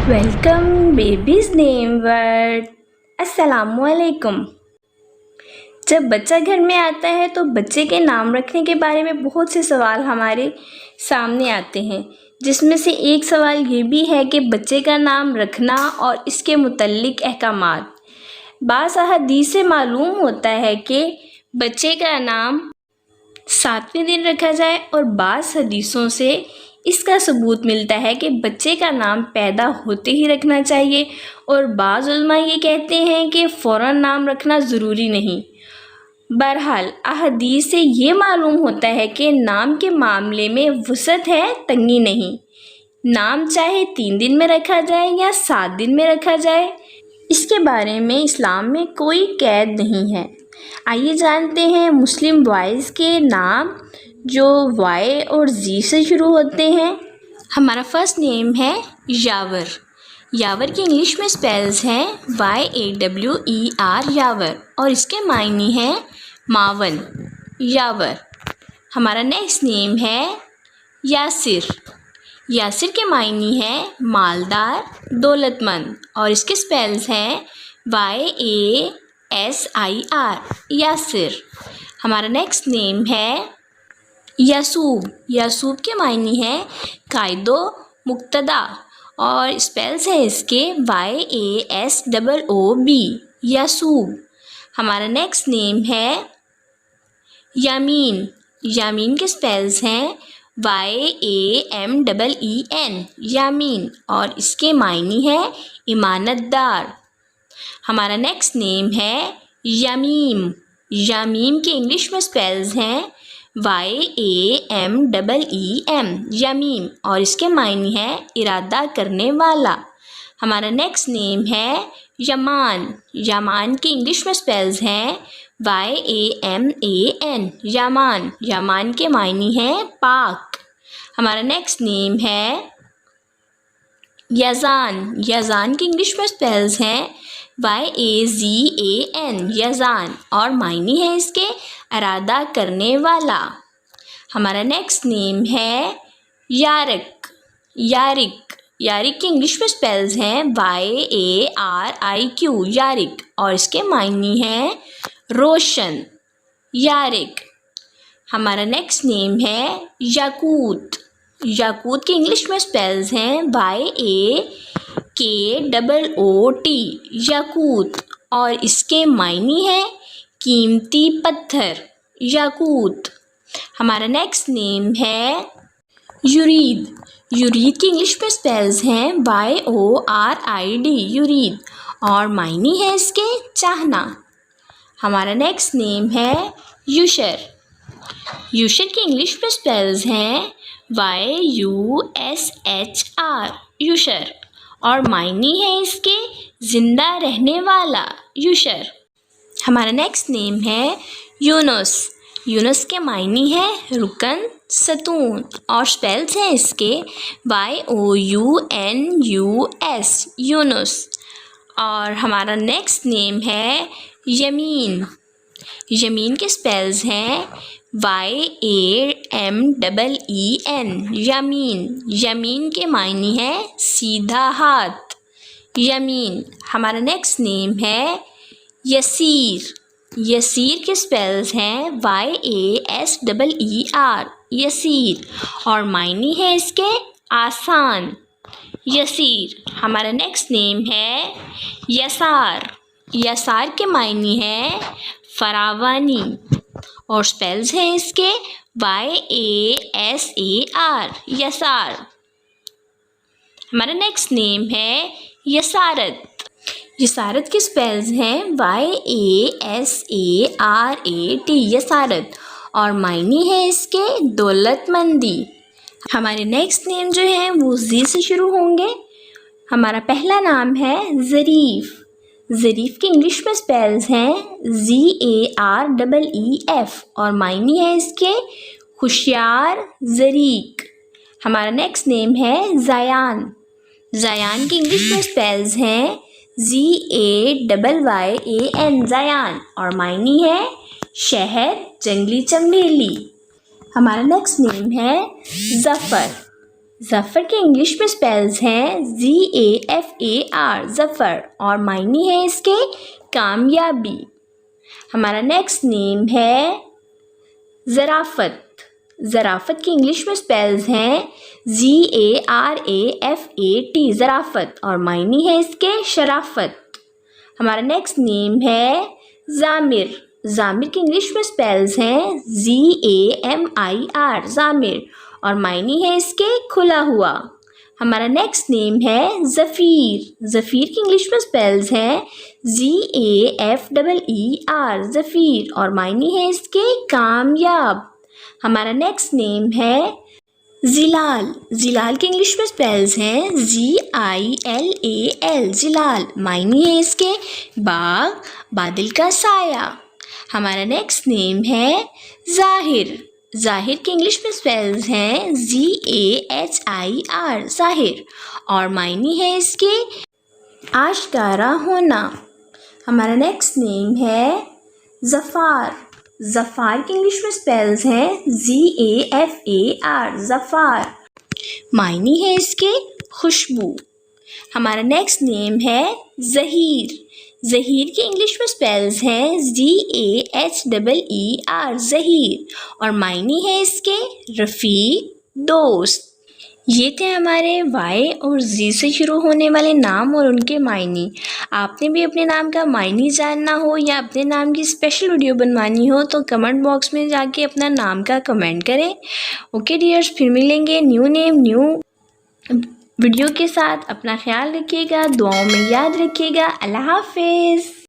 Welcome babies name word. अस्सलामुअलैकुम। जब बच्चा घर में आता है तो बच्चे के नाम रखने के बारे में बहुत से सवाल हमारे सामने आते हैं, जिसमें से एक सवाल ये भी है कि बच्चे का नाम रखना और इसके मुतल्लिक अहकामात। बाज़ अहादीस से मालूम होता है कि बच्चे का नाम 7वें दिन रखा जाए और बाज़ हदीसों से इसका सबूत मिलता है कि बच्चे का नाम पैदा होते ही रखना चाहिए, और बाज़ उलमा ये कहते हैं कि फ़ौरन नाम रखना ज़रूरी नहीं। बहरहाल अहादीस से ये मालूम होता है कि नाम के मामले में वुसअत है, तंगी नहीं। नाम चाहे 3 दिन में रखा जाए या 7 दिन में रखा जाए, इसके बारे में इस्लाम में कोई कैद नहीं है। आइए जानते हैं मुस्लिम बॉयज़ के नाम जो वाई और जी से शुरू होते हैं। हमारा फर्स्ट नेम है यावर। यावर की इंग्लिश में स्पेल्स हैं YAWER यावर, और इसके मायने हैं मावन, यावर। हमारा नेक्स्ट नेम है यासिर। यासिर के मायने हैं मालदार, दौलतमंद, और इसके स्पेल्स हैं YASIR यासिर। हमारा नेक्स्ट नेम है यासूब। यासूब के मायने हैं कायदो मुक्तदा, और स्पेल्स है इसके YASOOB यासूब। हमारा नेक्स्ट नेम है यामीन। यामीन के स्पेल्स हैं YAMEEN यामीन, और इसके मायने हैं ईमानतदार। हमारा नेक्स्ट नेम है यमीम। यमीम के इंग्लिश में स्पेल्स हैं YAMEEM यमीम, और इसके मायने हैं इरादा करने वाला। हमारा नेक्स्ट नेम है यमान। यमान के इंग्लिश में स्पेल्स हैं YAMAN यमान। यमान के मायने हैं पाक। हमारा नेक्स्ट नेम है यज़ान। यज़ान के इंग्लिश में स्पेल्स हैं YAZAN यज़ान, और मायने है इसके इरादा करने वाला। हमारा नेक्स्ट नेम है यारिक। यारिक। यारिक के इंग्लिश में स्पेल्स हैं YARIQ यारिक, और इसके मायने हैं रोशन, यारिक। हमारा नेक्स्ट नेम है याकूत। याकूत के इंग्लिश में स्पेल्स हैं YAKOOT याकूत, और इसके मायने हैं कीमती पत्थर, याकूत। हमारा नेक्स्ट नेम है युरीद। युरीद की इंग्लिश में स्पेल्स हैं YORID युरीद, और मायने है इसके चाहना। हमारा नेक्स्ट नेम है युशर। युशर की इंग्लिश में स्पेल्स हैं YUSHR युशर, और मायने है इसके ज़िंदा रहने वाला, युशर। हमारा नेक्स्ट नेम है यूनुस। यूनुस के मायने हैं रुकन, सतून, और स्पेल्स हैं इसके YOUNUS यूनुस। और हमारा नेक्स्ट नेम है यमीन। यमीन के स्पेल्स हैं YAMEEN यमीन। यमीन के मायने हैं सीधा हाथ, यमीन। हमारा नेक्स्ट नेम है यसीर। यसीर के स्पेल्स हैं YASEER यसीर, और मायने है इसके आसान, यसीर। हमारा नेक्स्ट नेम है यसार। यसार के मायने हैं फरावानी, और स्पेल्स हैं इसके YASAR यसार। हमारा नेक्स्ट नेम है यसारत। यसारत के स्पेल्स हैं YASARAT यसारत, और मायने है इसके दौलतमंदी। हमारे नेक्स्ट नेम जो हैं वो जी से शुरू होंगे। हमारा पहला नाम है ज़रीफ़। ज़रीफ़ के इंग्लिश में स्पेल्स हैं ZAREEF, और मायने है इसके खुशियार, ज़रीक। हमारा नेक्स्ट नेम है ज़यान। ज़यान के इंग्लिश में स्पेल्स हैं ZAYYAN ज़यान, और मायने है शहद, जंगली चमेली। हमारा नेक्स्ट नेम है ज़फ़र। ज़फ़र के इंग्लिश में स्पेल्स हैं ZAFAR ज़फ़र और मायने हैं इसके कामयाबी। हमारा नेक्स्ट नेम है ज़राफ़त। ज़राफ़त की इंग्लिश में स्पेल्स हैं ZARAFAT ज़राफ़त और मायने हैं इसके शराफ़त। हमारा नेक्स्ट नेम है ज़ामिर। ज़ामिर की इंग्लिश में स्पेल्स हैं ZAMIR ज़ामिर और मायने हैं इसके खुला हुआ। हमारा नेक्स्ट नेम है ज़फ़ीर। ज़फ़ीर की इंग्लिश में स्पेल्स हैं ZAFEER ज़फ़ीर और मायने हैं इसके कामयाब। हमारा नेक्स्ट नेम है ज़िलाल। ज़िलाल के इंग्लिश में स्पेल्स हैं ZILAL ज़िलाल, मायने है इसके बाग, बादल का साया। हमारा नेक्स्ट नेम है ज़ाहिर। ज़ाहिर के इंग्लिश में स्पेल्स हैं ZAHIR ज़ाहिर और मायने है इसके आश्कारा होना। हमारा नेक्स्ट नेम है ज़फ़ार। ज़फ़ार की इंग्लिश में स्पेल्स हैं ZAFAR ज़फ़ार, मायने है इसके खुशबू। हमारा नेक्स्ट नेम है ज़हीर। ज़हीर की इंग्लिश में स्पेल्स हैं ZAHEER ज़हीर और मायने है इसके रफ़ीक, दोस्त। ये थे हमारे वाई और जी से शुरू होने वाले नाम और उनके मायने। आपने भी अपने नाम का मायने जानना हो या अपने नाम की स्पेशल वीडियो बनवानी हो तो कमेंट बॉक्स में जाके अपना नाम का कमेंट करें। ओके डियर्स, फिर मिलेंगे न्यू नेम न्यू वीडियो के साथ। अपना ख्याल रखिएगा, दुआओं में याद रखिएगा। अल्लाह हाफिज़।